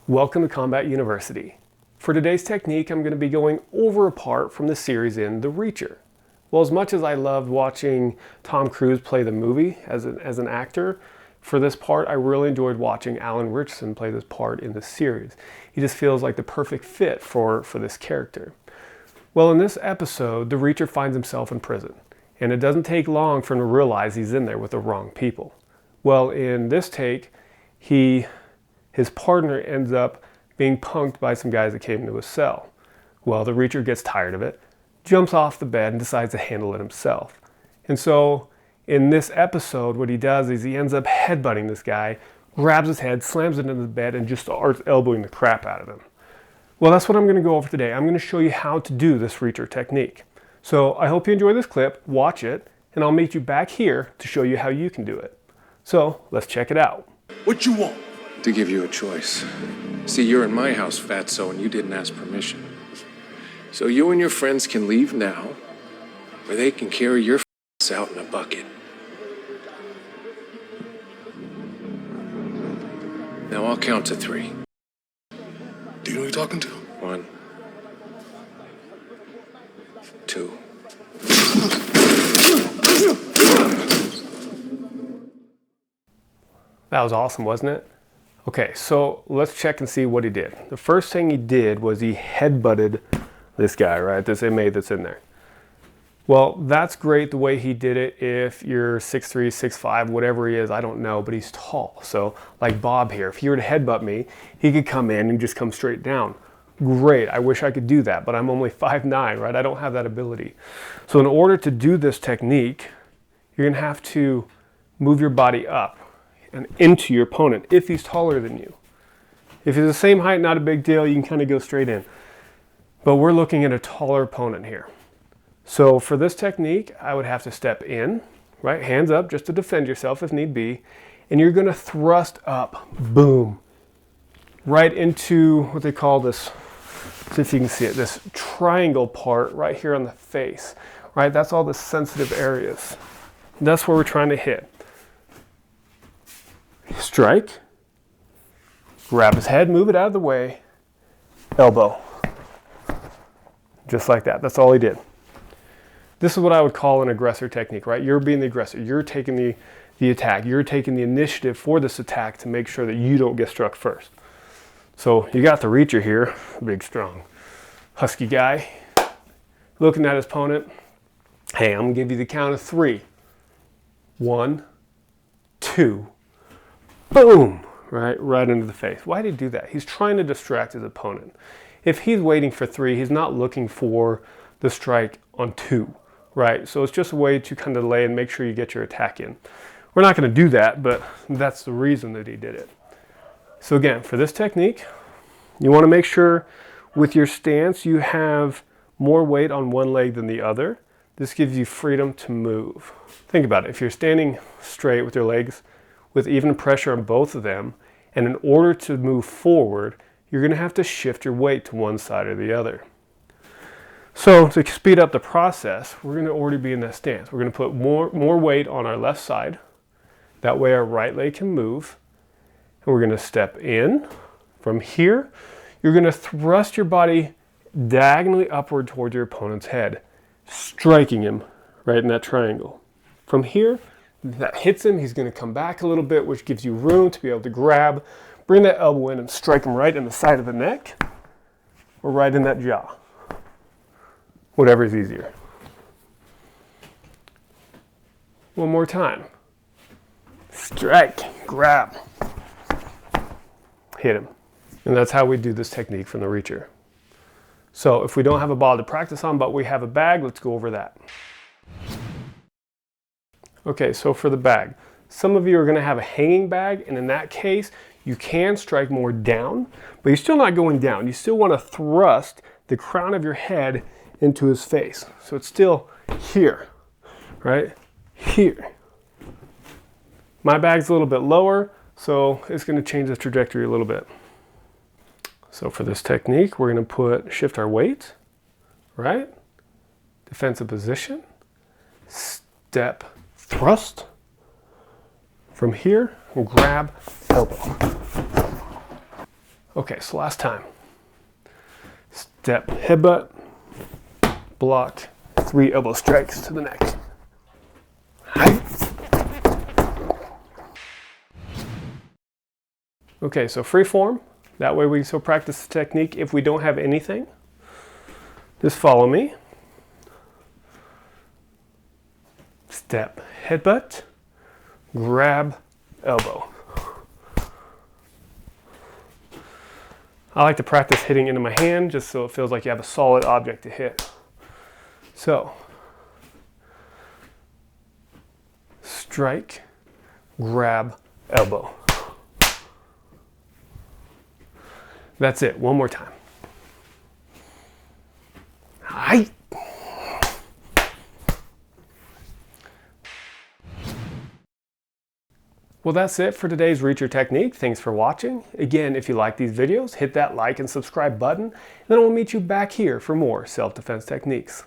Welcome to Combat University. For today's technique, I'm going to be going over a part from the series in The Reacher. Well, as much as I loved watching Tom Cruise play the movie as an actor, for this part, I really enjoyed watching Alan Ritchson play this part in the series. He just feels like the perfect fit for this character. Well, in this episode, the Reacher finds himself in prison, and it doesn't take long for him to realize he's in there with the wrong people. Well, in this take, his partner ends up being punked by some guys that came into his cell. Well, the Reacher gets tired of it, jumps off the bed, and decides to handle it himself. And so, in this episode, what he does is he ends up headbutting this guy, grabs his head, slams it into the bed, and just starts elbowing the crap out of him. Well, that's what I'm going to go over today. I'm going to show you how to do this Reacher technique. So I hope you enjoy this clip, watch it, and I'll meet you back here to show you how you can do it. So let's check it out. What you want? To give you a choice. See, you're in my house, Fatso, and you didn't ask permission. So you and your friends can leave now, or they can carry your ass out in a bucket. Now I'll count to 3. Do you know who you're talking to? 1, 2. That was awesome, wasn't it? Okay, so let's check and see what he did. The first thing he did was he headbutted this guy, right? This inmate that's in there. Well, that's great the way he did it if you're 6'3", 6'5", whatever he is, I don't know, but he's tall. So like Bob here, if he were to headbutt me, he could come in and just come straight down. Great, I wish I could do that, but I'm only 5'9", right? I don't have that ability. So in order to do this technique, you're gonna have to move your body up and into your opponent if he's taller than you. If he's the same height, not a big deal, you can kind of go straight in. But we're looking at a taller opponent here. So for this technique, I would have to step in, right? Hands up just to defend yourself if need be. And you're gonna thrust up, boom, right into what they call this, see if you can see it, this triangle part right here on the face, right? That's all the sensitive areas. That's where we're trying to hit. Strike, grab his head, move it out of the way, elbow. Just like that, that's all he did. This is what I would call an aggressor technique, right? You're being the aggressor, you're taking the attack, you're taking the initiative for this attack to make sure that you don't get struck first. So you got the Reacher here, big, strong, husky guy, looking at his opponent. Hey, I'm gonna give you the count of 3. 1, 2, boom, right into the face. Why did he do that? He's trying to distract his opponent. If he's waiting for 3, he's not looking for the strike on 2, right? So it's just a way to kind of delay and make sure you get your attack in. We're not going to do that, but that's the reason that he did it. So again, for this technique, you want to make sure with your stance you have more weight on one leg than the other. This gives you freedom to move. Think about it. If you're standing straight with your legs with even pressure on both of them, and in order to move forward, you're going to have to shift your weight to one side or the other. So to speed up the process, we're going to already be in that stance. We're going to put more weight on our left side. That way our right leg can move. And we're going to step in. From here, you're going to thrust your body diagonally upward towards your opponent's head, striking him right in that triangle. From here, that hits him, he's going to come back a little bit, which gives you room to be able to grab, bring that elbow in and strike him right in the side of the neck or right in that jaw. Whatever is easier. One more time. Strike, grab, hit him. And that's how we do this technique from the Reacher. So if we don't have a ball to practice on, but we have a bag, let's go over that. Okay, so for the bag, some of you are going to have a hanging bag, and in that case, you can strike more down, but you're still not going down. You still want to thrust the crown of your head into his face. So it's still here, right? Here. My bag's a little bit lower, so it's going to change the trajectory a little bit. So for this technique, we're going to shift our weight, right? Defensive position, step, thrust. From here, grab, elbow. Okay, so last time. Step, headbutt, blocked, 3 elbow strikes to the neck. Hi. Okay, so free form. That way we can still practice the technique if we don't have anything. Just follow me. Step, headbutt, grab, elbow. I like to practice hitting into my hand just so it feels like you have a solid object to hit. So, strike, grab, elbow. That's it. One more time. Hi. Well, that's it for today's Reacher technique. Thanks for watching. Again, if you like these videos, hit that like and subscribe button, and then we'll meet you back here for more self-defense techniques.